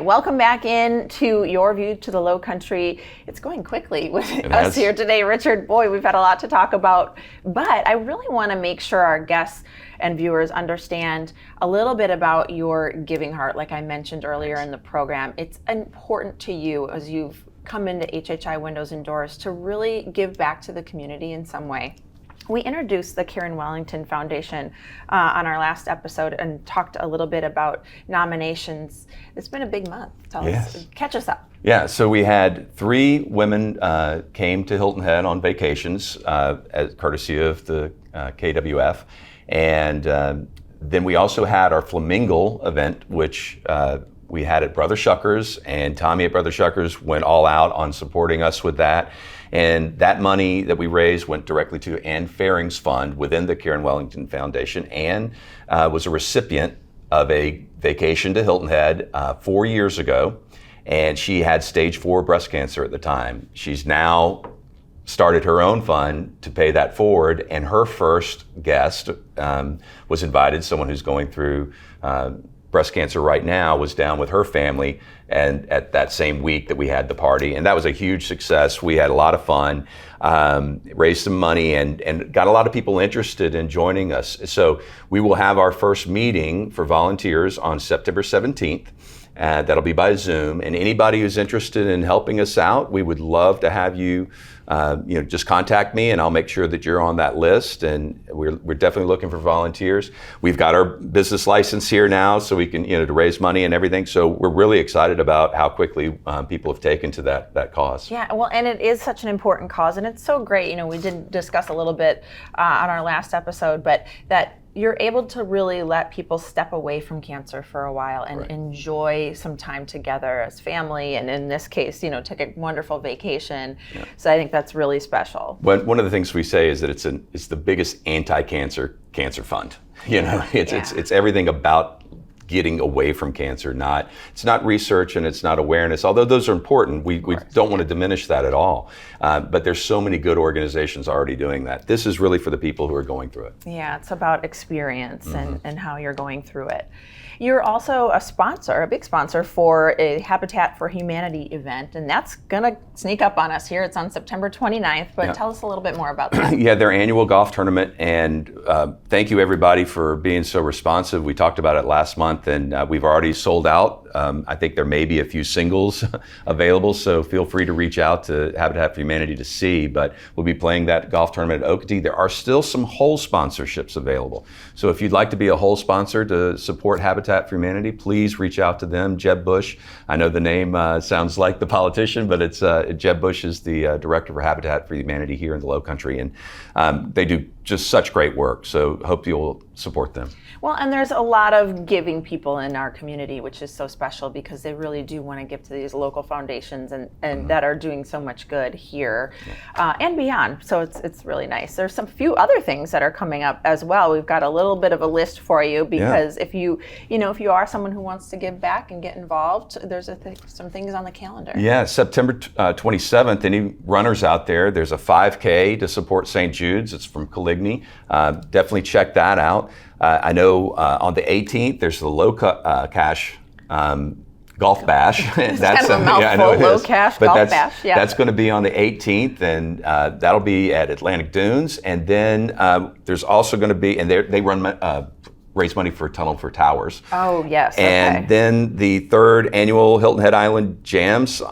welcome back in to Your View to the Lowcountry. It's going quickly with us here today, Richard. Boy, we've had a lot to talk about, but I really want to make sure our guests and viewers understand a little bit about your giving heart. Like I mentioned earlier in the program, it's important to you as you've come into HHI Windows and Doors to really give back to the community in some way. We introduced the Karen Wellington Foundation on our last episode and talked a little bit about nominations. It's been a big month. Tell us, catch us up. Yeah, so we had 3 women came to Hilton Head on vacations as courtesy of the KWF. And then we also had our Flamingo event, which we had at Brother Shuckers, and Tommy at Brother Shuckers went all out on supporting us with that. And that money that we raised went directly to Ann Faring's fund within the Karen Wellington Foundation. Ann was a recipient of a vacation to Hilton Head 4 years ago, and she had stage 4 breast cancer at the time. She's now started her own fund to pay that forward, and her first guest was invited, someone who's going through breast cancer right now, was down with her family, and at that same week that we had the party, and that was a huge success. We had a lot of fun, raised some money, and got a lot of people interested in joining us. So we will have our first meeting for volunteers on September 17th. That'll be by Zoom, and anybody who's interested in helping us out, we would love to have you. Just contact me, and I'll make sure that you're on that list. And we're definitely looking for volunteers. We've got our business license here now, so we can to raise money and everything. So we're really excited about how quickly people have taken to that cause. Yeah, well, and it is such an important cause, and it's so great. We did discuss a little bit on our last episode, but that you're able to really let people step away from cancer for a while and enjoy some time together as family, and in this case, take a wonderful vacation. Yeah. So I think that's really special. One of the things we say is that it's the biggest anti-cancer fund. It's everything about getting away from cancer. It's not research and it's not awareness, although those are important. We don't want to diminish that at all. But there's so many good organizations already doing that. This is really for the people who are going through it. Yeah, it's about experience and how you're going through it. You're also a big sponsor for a Habitat for Humanity event, and that's gonna sneak up on us here. It's on September 29th, but tell us a little bit more about that. Yeah, their annual golf tournament, and thank you everybody for being so responsive. We talked about it last month, and we've already sold out. I think there may be a few singles available, so feel free to reach out to Habitat for Humanity to see, but we'll be playing that golf tournament at Oakdee. There are still some whole sponsorships available. So if you'd like to be a whole sponsor to support Habitat for Humanity, please reach out to them. Jeb Bush, I know the name sounds like the politician, but it's Jeb Bush is the director for Habitat for Humanity here in the Lowcountry, and they do just such great work. So hope you'll support them. Well, and there's a lot of giving people in our community, which is so special because they really do want to give to these local foundations and that are doing so much good here and beyond. So it's really nice. There's some few other things that are coming up as well. We've got a little bit of a list for you because if you are someone who wants to give back and get involved, there's some things on the calendar. Yeah, September 27th, any runners out there, there's a 5K to support St. Jude's. It's from Coligny. Definitely check that out. I know on the 18th, there's the Low Cash Golf Bash. That's kind of a mouthful, Low Cash Golf Bash. Yeah. That's going to be on the 18th, and that'll be at Atlantic Dunes. And then there's also going to be, and they run raise money for Tunnel for Towers. Oh, yes. And then the 3rd annual Hilton Head Island Jams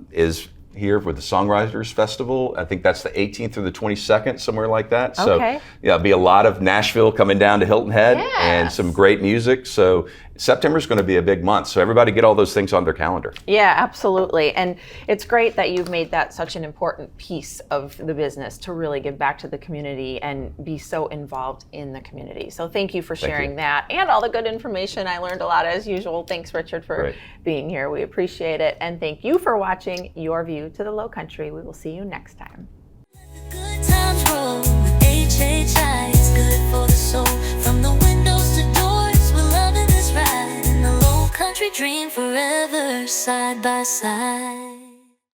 is here with the Songwriters Festival. I think that's the 18th through the 22nd, somewhere like that. So it'll be a lot of Nashville coming down to Hilton Head and some great music. So September's going to be a big month. So everybody get all those things on their calendar. Yeah, absolutely. And it's great that you've made that such an important piece of the business to really give back to the community and be so involved in the community. So thank you for sharing that and all the good information. I learned a lot as usual. Thanks, Richard, for being here. We appreciate it. And thank you for watching Your View to the Lowcountry. We will see you next time. Good times roll with HHI. It's good for the soul. From the windows to doors, we're loving this ride. In the Lowcountry dream forever, side by side.